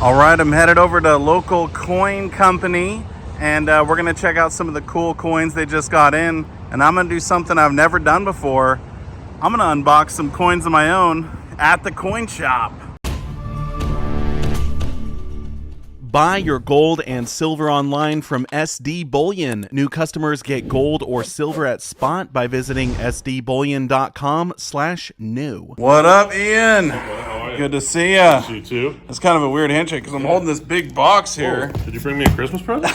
All right, I'm headed over to local coin company, and we're gonna check out some of the cool coins they just got in, and I'm gonna do something I've never done before. I'm gonna unbox some coins of my own at the coin shop. Buy your gold and silver online from SD Bullion. New customers get gold or silver at spot by visiting sdbullion.com/new. What up, Ian? Good to see ya. You too. It's kind of a weird handshake because I'm holding this big box here. Oh, did you bring me a Christmas present?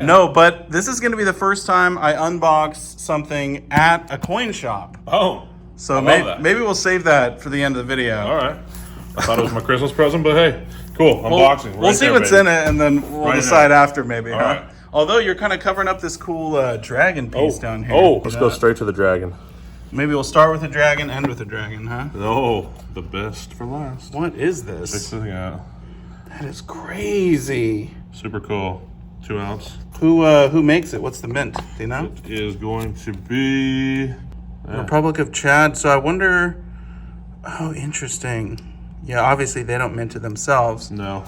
No, but this is going to be the first time I unbox something at a coin shop. Oh, So that. maybe we'll save that for the end of the video. All right. I thought it was my Christmas present, but hey, cool. Unboxing. We'll see what's in it, and then we'll decide after maybe. All huh? right. Although you're kind of covering up this cool dragon piece down here. Oh, let's go straight to the dragon. Maybe we'll start with a dragon, end with a dragon, huh? Oh, the best for last. What is this? Yeah. That is crazy. Super cool. 2 ounce. Who makes it? What's the mint? Do you know? It is going to be. Republic of Chad. So I wonder. Oh, interesting. Yeah, obviously they don't mint it themselves. No.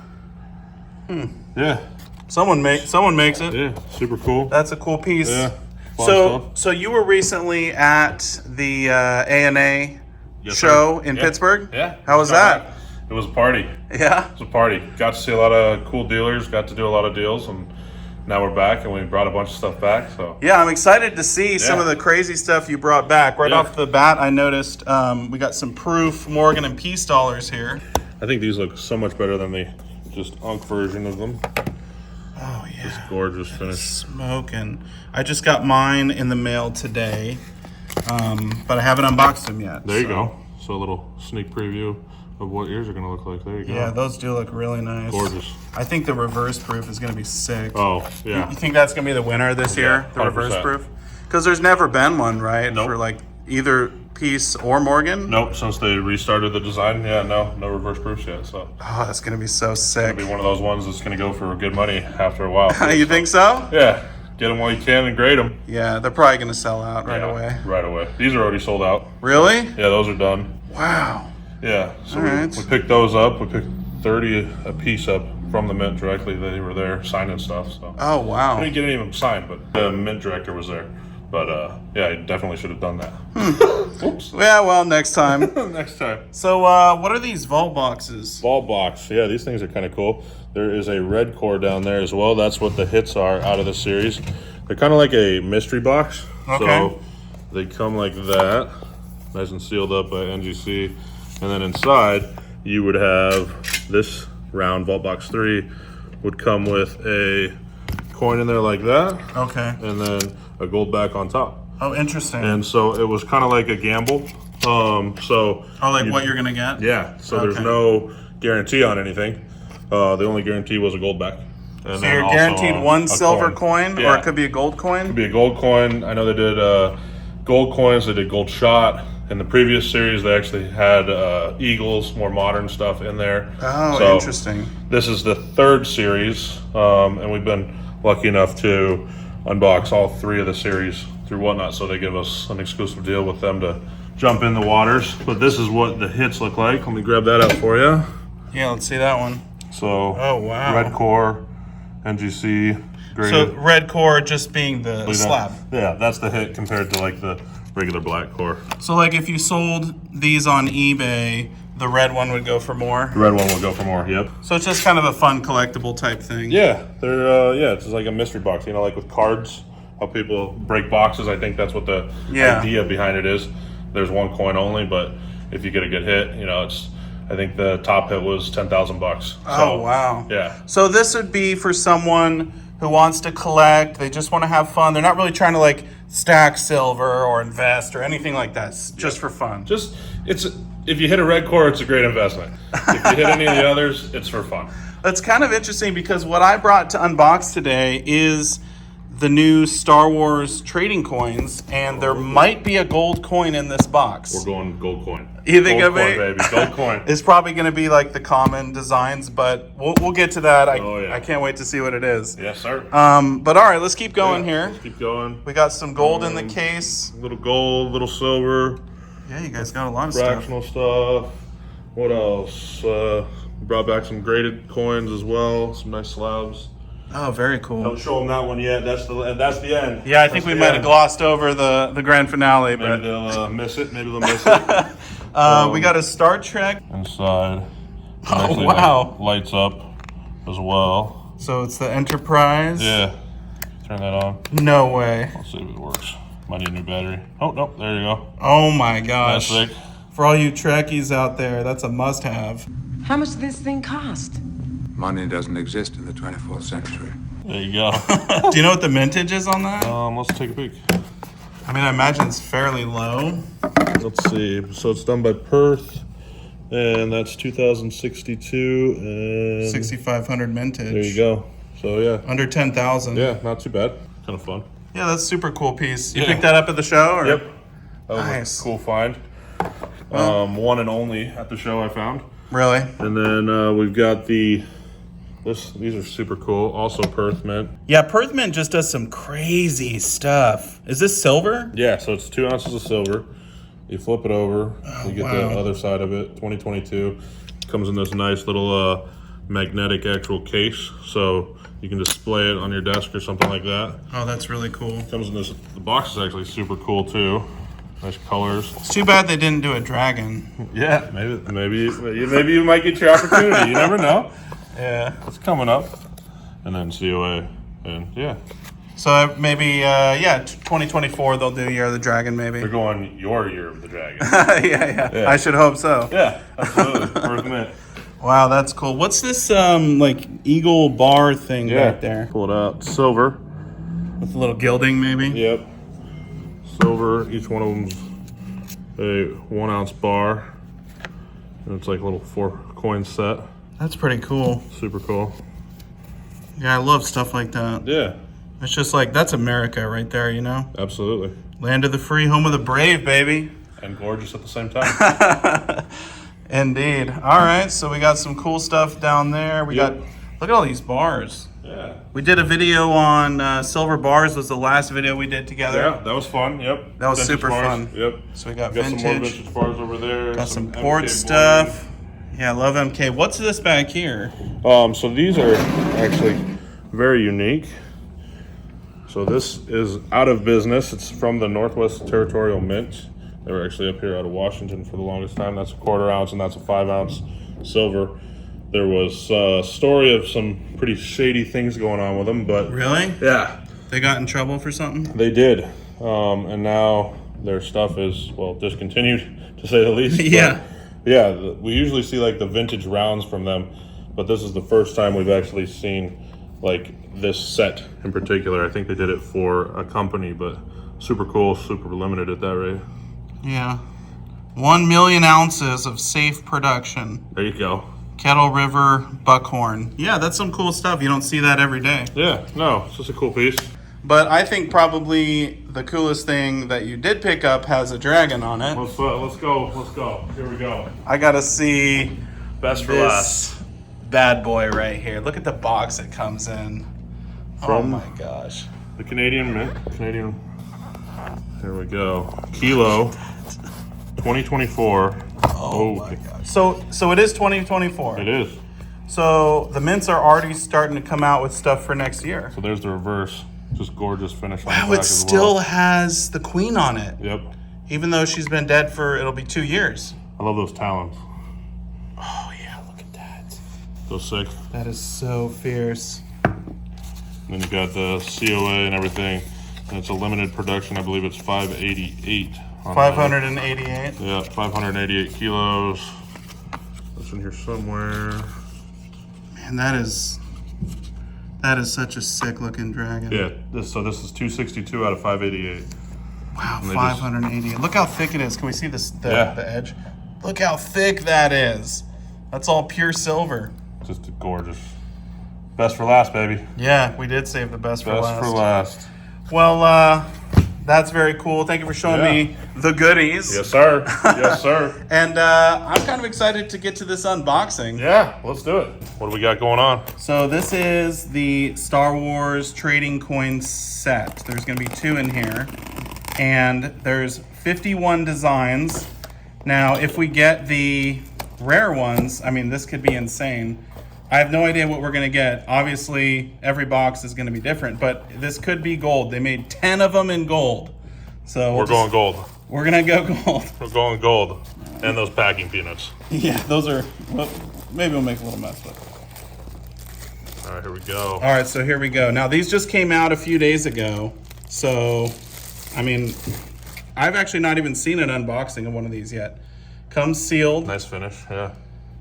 Yeah. Someone makes it. Yeah. Super cool. That's a cool piece. Yeah. Fun So stuff. so you were recently at the ANA show in Yeah. Pittsburgh? Yeah. How was that? It was a party. Yeah. It was a party. Got to see a lot of cool dealers. Got to do a lot of deals, and now we're back, and we brought a bunch of stuff back. So Yeah, I'm excited to see some Yeah. of the crazy stuff you brought back. Right Yeah. off the bat, I noticed we got some proof Morgan and Peace dollars here. I think these look so much better than the just Unk version of them. Oh yeah. Just gorgeous finish. Smoking. I just got mine in the mail today, but I haven't unboxed them yet. There you go. So a little sneak preview of what yours are going to look like. There you go. Yeah, those do look really nice. Gorgeous. I think the reverse proof is going to be sick. Oh, yeah. You think that's going to be the winner this year, the 100%. reverse proof? Because there's never been one, right? Nope. For like either Peace or Morgan? Nope, since they restarted the design, no reverse proofs yet. So Oh, that's going to be so sick. it'll be one of those ones that's going to go for good money after a while. You think so? Yeah. Get them while you can and grade them. Yeah, they're probably going to sell out right away. Right away. These are already sold out. Really? Yeah, those are done. Wow. Yeah. So All right. we picked those up. We picked 30 a piece up from the mint directly. They were there signing stuff. So Oh, I wow. didn't get any of them signed, but the mint director was there. But yeah, I definitely should have done that. Oops. Yeah, well, next time. Next time. So, what are these vault boxes? Vault box. Yeah, these things are kind of cool. There is a red core down there as well. That's what the hits are out of the series. They're kind of like a mystery box. Okay. So they come like that, nice and sealed up by NGC. And then inside, you would have this round Vault Box 3 would come with a coin in there like that, Okay. and then a gold back on top. Oh, interesting. And so it was kind of like a gamble. So Oh, like what you're going to get? yeah, so there's Okay. no guarantee on anything. The only guarantee was a gold back. And So then you're also guaranteed one a silver coin, or Yeah. it could be a gold coin? Be a gold coin. I know they did gold coins. They did gold shot. In the previous series, they actually had eagles, more modern stuff in there. Oh, So interesting. This is the third series, and we've been lucky enough to unbox all 3 of the series through Whatnot. So they give us an exclusive deal with them to jump in the waters. But this is what the hits look like. Let me grab that out for you. Yeah, let's see that one. So Oh, wow. red core, NGC, So graded. red core just being the slab. Yeah, that's the hit compared to like the regular black core. So like if you sold these on eBay, the red one would go for more. The red one will go for more. Yep. So it's just kind of a fun collectible type thing. Yeah, they're it's just like a mystery box. You know, like with cards, how people break boxes. I think that's what the Yeah. idea behind it is. There's one coin only, but if you get a good hit, it's. I think the top hit was $10,000. Oh, wow. Yeah. So this would be for someone who wants to collect, they just want to have fun. They're not really trying to like stack silver or invest or anything like that. It's just for fun. Just if you hit a red core, it's a great investment. If you hit any of the others, it's for fun. It's kind of interesting because what I brought to unbox today is the new Star Wars trading coins, and there might be a gold coin in this box. We're going gold coin. You think gold of coin, it? baby. Gold coin. It's probably going to be like the common designs, but we'll get to that. Oh, yeah. I can't wait to see what it is. Yes, sir. But all right, let's keep going here. Let's keep going. We got some gold in the case. Little gold, little silver, Yeah, you guys got a lot of stuff. fractional stuff. What else? Brought back some graded coins as well, some nice slabs. Oh, very cool. Don't show them that one yet. That's the end. Yeah, I think we might have glossed over the grand finale, Maybe but they'll miss it. Maybe they'll miss it. we got a Star Trek. Inside. Oh, Actually, wow. Lights up as well. So it's the Enterprise. Yeah. Turn that on. No way. Let's see if it works. Might need a new battery. Oh, no. There you go. Oh my gosh. That's sick. For all you Trekkies out there, that's a must-have. How much does this thing cost? Money doesn't exist in the 24th century. There you go. Do you know what the mintage is on that? Let's take a peek. I mean, I imagine it's fairly low. Let's see. So it's done by Perth, and that's 2062. And 6,500 mintage. there you go. So yeah, Under 10,000. yeah, not too bad. Kind of fun. Yeah, that's a super cool piece. You Yeah. picked that up at the show? Or? Yep. That was Nice. a cool find. One and only at the show I found. Really? And then we've got these are super cool. Also Perth mint. Yeah, Perth Mint just does some crazy stuff. Is this silver? Yeah, so it's 2 ounces of silver. You flip it over, you get wow. the other side of it. 2022 comes in this nice little magnetic actual case, so you can display it on your desk or something like that. Oh, that's really cool. Comes in this. The box is actually super cool too. Nice colors. It's too bad they didn't do a dragon. Yeah, maybe you might get your opportunity. You never know. Yeah. It's coming up, and then COA, and yeah, So maybe, 2024 they'll do Year of the Dragon, maybe. they're going your year of the dragon. yeah. I should hope so. Yeah, absolutely. Perth mint. Wow, that's cool. What's this, like, eagle bar thing back there? Pull it out. Silver. With a little gilding, maybe? Yep. Silver. Each one of them's a 1 ounce bar, and it's like a little 4 coin set. That's pretty cool. Super cool. Yeah, I love stuff like that. Yeah, It's just like, that's America right there, you know? absolutely. Land of the free, home of the brave, baby. And gorgeous at the same time. Indeed. All right, so we got some cool stuff down there. We Yep. got, look at all these bars. Yeah. We did a video on silver bars, was the last video we did together. Yeah, that was fun. Yep. That was super bars. fun. Yep. So we got Got some more vintage, vintage bars over there. got some MK port boarding. stuff. Yeah, I love MK. What's this back here? So these are actually very unique. So this is out of business. It's from the Northwest Territorial Mint. They were actually up here out of Washington for the longest time. That's a 1/4 ounce and that's a 5 ounce silver. There was a story of some pretty shady things going on with them, but Really? yeah, They got in trouble for something? they did. And now their stuff is, well, discontinued to say the least. But Yeah. yeah, we usually see like the vintage rounds from them, but this is the first time we've actually seen like this set in particular. I think they did it for a company, but super cool, super limited at that rate. Yeah. 1 million ounces of safe production. There you go. Kettle River Buckhorn. Yeah, that's some cool stuff. You don't see that every day. Yeah, no, it's just a cool piece. But I think probably the coolest thing that you did pick up has a dragon on it. Let's go. Here we go. I gotta see Best for this last. bad boy right here. Look at the box it comes in. Oh From- my gosh. The Canadian Mint. Here we go. Kilo 2024. Oh my gosh. So it is 2024. It is. So the mints are already starting to come out with stuff for next year. So there's the reverse. Just gorgeous finish on Wow, the back it as still well. has the queen on it. Yep. Even though she's been dead for, it'll be 2 years. I love those talons. Oh yeah, look at that. So sick. That is so fierce. And then you got the COA and everything. And it's a limited production. I believe it's 588. on that. 588. Yeah, 588 kilos. That's in here somewhere. Man, that is such a sick looking dragon. Yeah, this is 262 out of 588. Wow, And they 588. Look how thick it is. Can we see this Yeah. the edge? Look how thick that is. That's all pure silver. Just gorgeous. Best for last, baby. Yeah, we did save the best for Best last. for last. Well, that's very cool. Thank you for showing Yeah. me the goodies. Yes, sir. Yes, sir. And I'm kind of excited to get to this unboxing. Yeah, let's do it. What do we got going on? So this is the Star Wars trading coin set. There's going to be 2 in here. And there's 51 designs. Now, if we get the rare ones, I mean, this could be insane. I have no idea what we're going to get. Obviously, every box is going to be different, but this could be gold. They made 10 of them in gold. So We're going gold. We're going to go gold. We're going gold. And those packing peanuts. Yeah, those are, well, maybe we'll make a little mess, but. All right, here we go. All right, so here we go. Now, these just came out a few days ago. So, I mean, I've actually not even seen an unboxing of one of these yet. Comes sealed. Nice finish, yeah.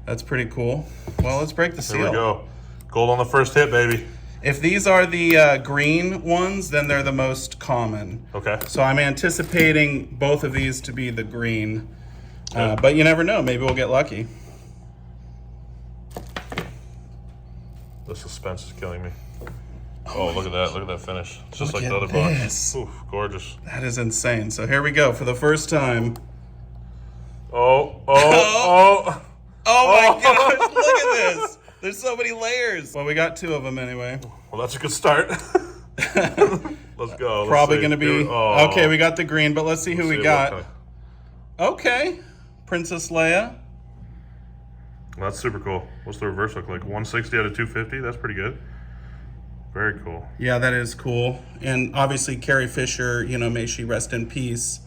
That's pretty cool. Well, let's break the seal. Here we go. Gold on the first hit, baby. If these are the green ones, then they're the most common. Okay. So I'm anticipating both of these to be the green. But you never know. Maybe we'll get lucky. The suspense is killing me. Oh, look at that. Look at that finish. It's just Look like the at other box. this. Oof, gorgeous. That is insane. So here we go. For the first time. Oh. Oh my gosh. Look at this. The's so many layers. Well, we got 2 of them anyway. Well, that's a good start. Let's go. Let's Probably see. going to be. Here- oh. Okay, we got the green, but let's see who Let's we see got. what Okay. Princess Leia. That's super cool. What's the reverse look like? 160 out of 250? That's pretty good. Very cool. Yeah, that is cool. And obviously, Carrie Fisher, you know, may she rest in peace.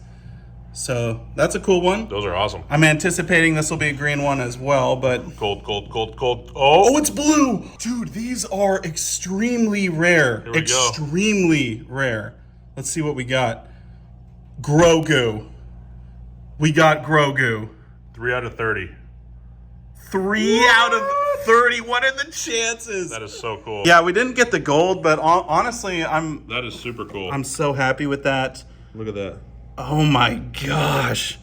So that's a cool one. Those are awesome. I'm anticipating this will be a green one as well, but. Gold. Oh, Oh, it's blue! Dude, these are extremely rare. Here we go. Extremely rare. Let's see what we got. Grogu. We got Grogu. 3 out of 30. 3 out of 30. What are the chances? That is so cool. Yeah, we didn't get the gold, but honestly, That is super cool. I'm so happy with that. Look at that. Oh my gosh.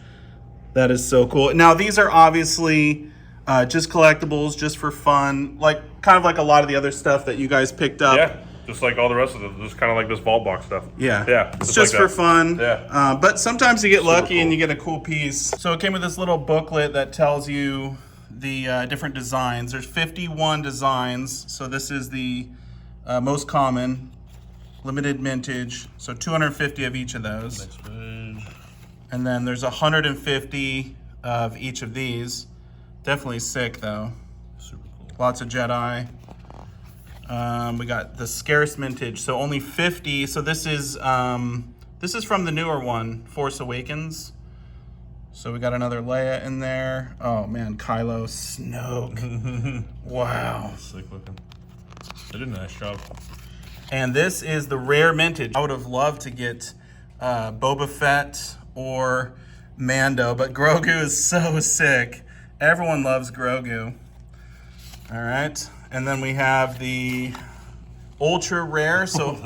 That is so cool. Now, these are obviously just collectibles, just for fun. Like, kind of like a lot of the other stuff that you guys picked up. Yeah, just like all the rest of it. Just kind of like this vault box stuff. Yeah. Yeah. It's just like for that. fun. Yeah. But sometimes you get lucky cool. and you get a cool piece. So it came with this little booklet that tells you the different designs. There's 51 designs. So this is the most common, limited mintage. So 250 of each of those. Next page. And then there's 150 of each of these. Definitely sick though. Super cool. Lots of Jedi. We got the scarce mintage, so only 50. So this is from the newer one, Force Awakens. So we got another Leia in there. Oh man, Kylo, Snoke. Wow. Sick looking. They did a nice job. And this is the rare mintage. I would have loved to get Boba Fett or Mando, but Grogu is so sick. Everyone loves Grogu. All right. And then we have the ultra rare, so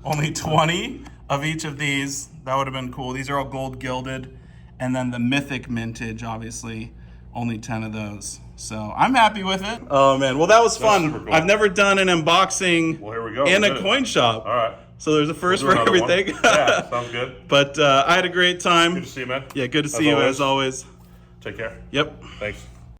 only 20 of each of these. That would have been cool. These are all gold gilded. And then the mythic mintage, obviously, only 10 of those. So I'm happy with it. Oh man, well that was fun. super cool. I've never done an unboxing Well, here we go. in We a did it. coin shop. All right. So there's a first We'll for do another one. everything. Yeah, sounds good. But I had a great time. Good to see you, man. Yeah, good to see you as always. Take care. Yep. Thanks.